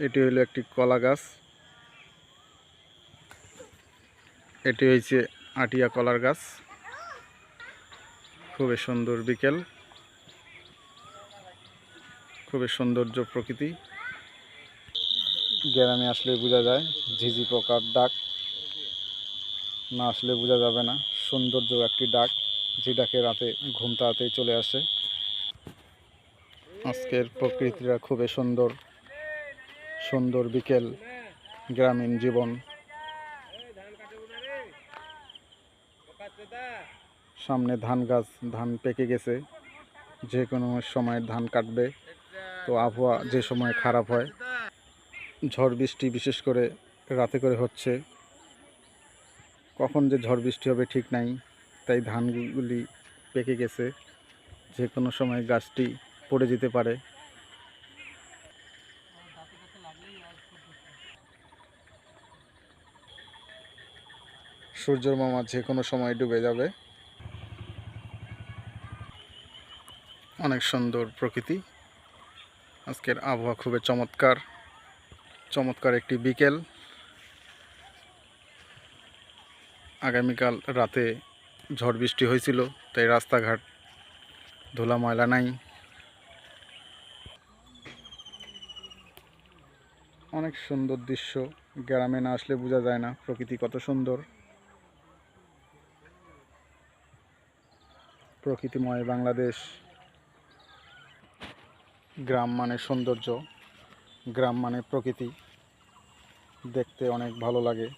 এটি হলো একটি কলা গাছ। এটি হয়েছে আটিয়া কলার গাছ। খুবই সুন্দর বিকেল, খুবই সৌন্দর্য প্রকৃতি। গ্রামে আসলে বোঝা যায়, ঝিঝি পোকার ডাক না আসলে বোঝা যাবে না। সৌন্দর্য একটি ডাক, যে ডাকে রাতে ঘুম তাড়াতেই চলে আসে। আজকের প্রকৃতিটা খুবই সুন্দর, সুন্দর বিকেল, গ্রামীণ জীবন। সামনে ধান গাছ, ধান পেকে গেছে, যে কোনো সময় ধান কাটবে। তো আবহাওয়া যে সময় খারাপ হয়, ঝড় বৃষ্টি বিশেষ করে রাতে করে হচ্ছে, কখন যে ঝড় বৃষ্টি হবে ঠিক নাই। তাই ধানগুলি পেকে গেছে, যে কোনো সময় গাছটি পড়ে যেতে পারে। সূর্যের মামা যে কোনো সময় ডুবে যাবে। অনেক সুন্দর প্রকৃতি। আজকের আবহাওয়া খুবই চমৎকার, চমৎকার একটি বিকেল। আগামীকাল রাতে ঝড় বৃষ্টি হয়েছিল, তাই রাস্তাঘাট ধুলা ময়লা নাই। অনেক সুন্দর দৃশ্য, গ্রামে না আসলে বোঝা যায় না প্রকৃতি কত সুন্দর। প্রকৃতিময় বাংলাদেশ। গ্রাম মানে সৌন্দর্য, গ্রাম মানে প্রকৃতি, দেখতে অনেক ভালো লাগে।